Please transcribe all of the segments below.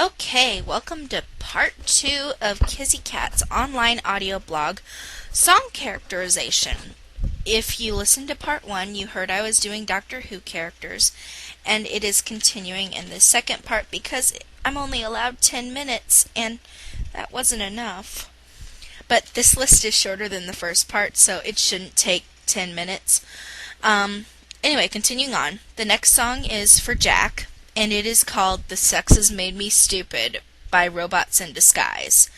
Okay, welcome to part 2 of Kizzy Cat's online audio blog, Song Characterization. If you listened to part 1, you heard I was doing Doctor Who characters, and it is continuing in the second part because I'm only allowed 10 minutes, and that wasn't enough. But this list is shorter than the first part, so it shouldn't take 10 minutes. Anyway, continuing on. The next song is for Jack, and it is called The Sex Has Made Me Stupid by Robots in Disguise.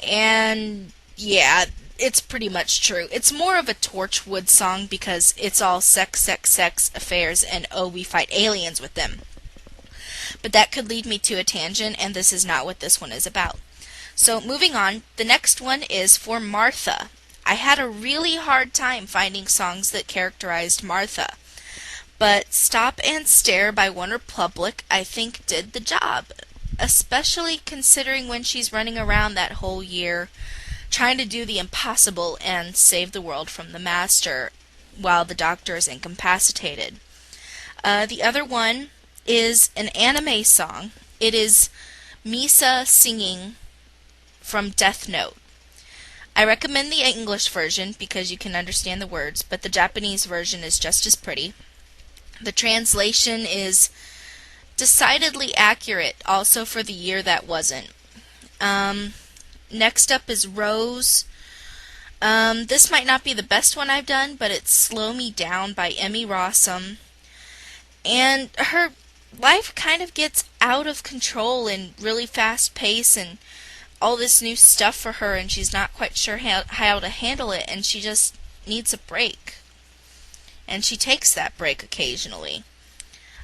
And yeah, it's pretty much true. It's more of a Torchwood song because it's all sex, affairs, and oh, we fight aliens with them. But that could lead me to a tangent, and this is not what this one is about. So moving on, the next one is for Martha. I had a really hard time finding songs that characterized Martha. But Stop and Stare by OneRepublic, I think, did the job. Especially considering when she's running around that whole year trying to do the impossible and save the world from the Master while the Doctor is incapacitated. The other one is an anime song. It is Misa singing from Death Note. I recommend the English version because you can understand the words, but the Japanese version is just as pretty. The translation is decidedly accurate, also for the year that wasn't. Next up is Rose. This might not be the best one I've done, but it's Slow Me Down by Emmy Rossum. And her life kind of gets out of control and really fast pace and all this new stuff for her, and she's not quite sure how to handle it, and she just needs a break. And she takes that break occasionally.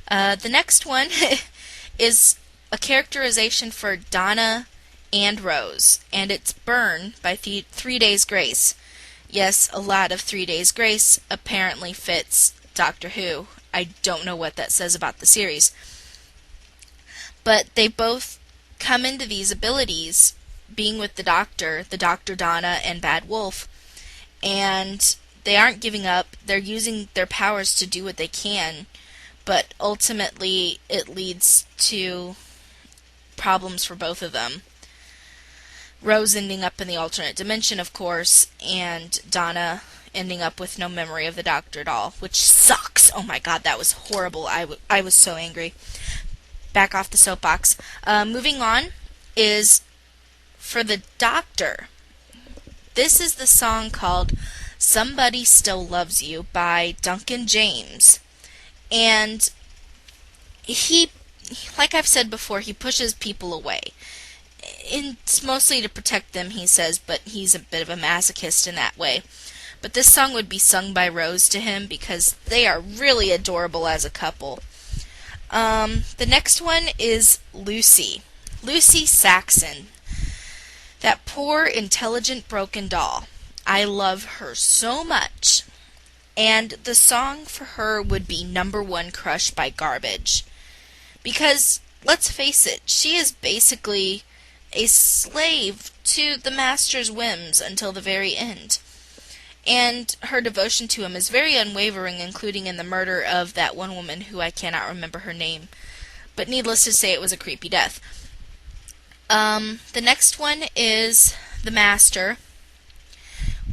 The next one is a characterization for Donna and Rose, and it's Burn by 3 Days Grace. Yes, a lot of 3 Days Grace apparently fits Doctor Who. I don't know what that says about the series. But they both come into these abilities being with the Doctor Donna, and Bad Wolf, and they aren't giving up. They're using their powers to do what they can, but ultimately it leads to problems for both of them. Rose ending up in the alternate dimension, of course, and Donna ending up with no memory of the Doctor at all, which sucks. Oh my god, that was horrible. I was so angry. Back off the soapbox. Moving on is for the Doctor. This is the song called Somebody Still Loves You by Duncan James. And he, like I've said before, he pushes people away. It's mostly to protect them, he says, but he's a bit of a masochist in that way. But this song would be sung by Rose to him because they are really adorable as a couple. The next one is Lucy. Lucy Saxon. That poor, intelligent, broken doll. I love her so much. And the song for her would be Number One Crush by Garbage. Because, let's face it, she is basically a slave to the Master's whims until the very end. And her devotion to him is very unwavering, including in the murder of that one woman who I cannot remember her name. But needless to say, it was a creepy death. The next one is The Master.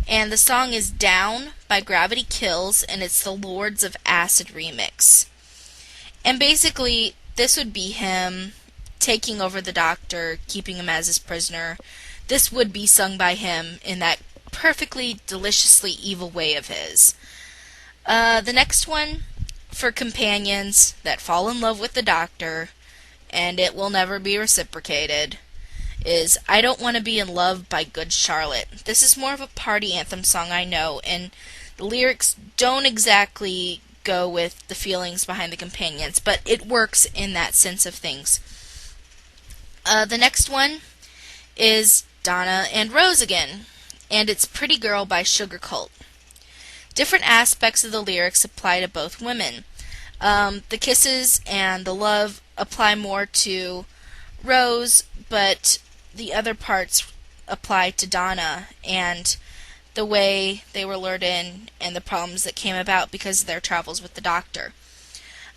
And the song is Down by Gravity Kills, and it's the Lords of Acid remix. And basically, this would be him taking over the Doctor, keeping him as his prisoner. This would be sung by him in that perfectly, deliciously evil way of his. The next one, for companions that fall in love with the Doctor, and it will never be reciprocated, is I Don't Want to Be in Love by Good Charlotte. This is more of a party anthem song, I know, and the lyrics don't exactly go with the feelings behind the companions, but it works in that sense of things. The next one is Donna and Rose again, and it's Pretty Girl by Sugarcult. Different aspects of the lyrics apply to both women. The kisses and the love apply more to Rose, but the other parts apply to Donna and the way they were lured in and the problems that came about because of their travels with the Doctor.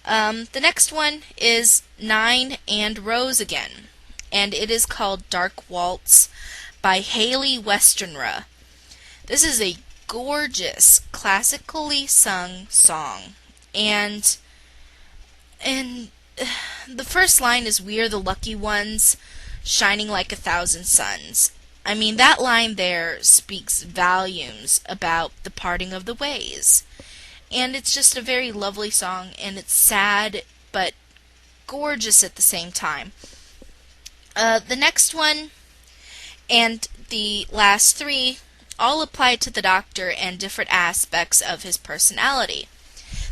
The next one is 9 and Rose again, and it is called Dark Waltz by Hayley Westenra. This is a gorgeous, classically sung song, and the first line is "We are the lucky ones, shining like 1,000 suns." I mean, that line there speaks volumes about the parting of the ways. And it's just a very lovely song, and it's sad but gorgeous at the same time. The next one and the last three all apply to the Doctor and different aspects of his personality.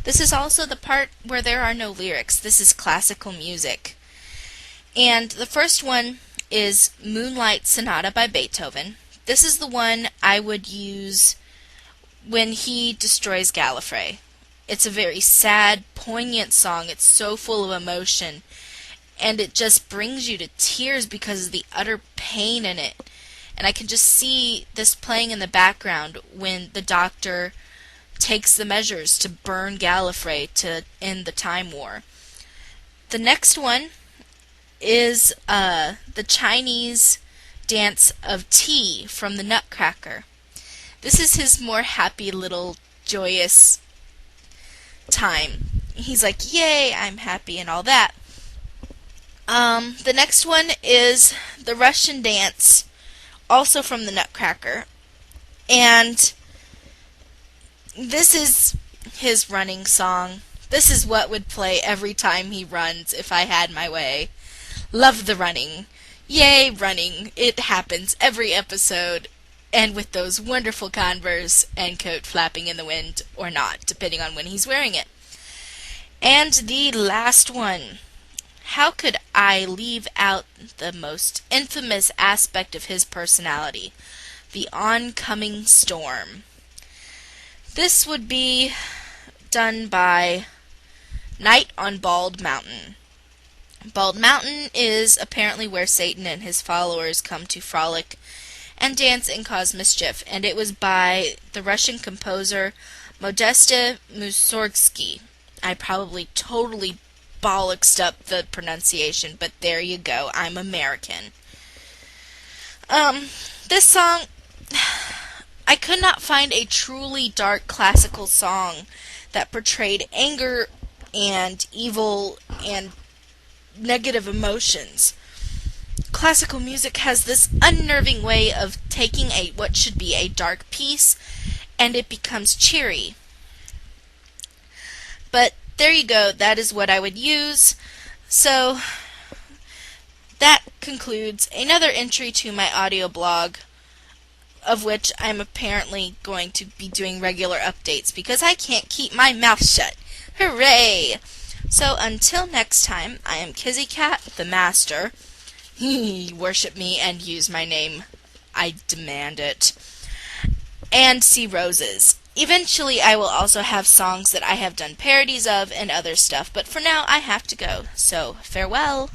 This is also the part where there are no lyrics. This is classical music. And the first one is Moonlight Sonata by Beethoven. This is the one I would use when he destroys Gallifrey. It's a very sad, poignant song. It's so full of emotion, and it just brings you to tears because of the utter pain in it. And I can just see this playing in the background when the Doctor takes the measures to burn Gallifrey to end the Time War. The next one is the Chinese dance of tea from the Nutcracker. This is his more happy little joyous time. He's like, yay, I'm happy and all that. The next one is the Russian dance, also from the Nutcracker. And this is his running song. This is what would play every time he runs if I had my way. Love the running. Yay, running. It happens every episode. And with those wonderful Converse and coat flapping in the wind, or not, depending on when he's wearing it. And the last one. How could I leave out the most infamous aspect of his personality? The oncoming storm. This would be done by Night on Bald Mountain. Bald Mountain is apparently where Satan and his followers come to frolic and dance and cause mischief, and it was by the Russian composer Modeste Moussorgsky. I probably totally bollocksed up the pronunciation, but there you go, I'm American. This song, I could not find a truly dark classical song that portrayed anger and evil and negative emotions. Classical music has this unnerving way of taking what should be a dark piece, and it becomes cheery. But there you go, that is what I would use. So that concludes another entry to my audio blog, of which I'm apparently going to be doing regular updates because I can't keep my mouth shut. Hooray! So until next time, I am Kizzy Cat, the Master. Worship me and use my name. I demand it. And see roses. Eventually I will also have songs that I have done parodies of and other stuff, but for now I have to go. So farewell.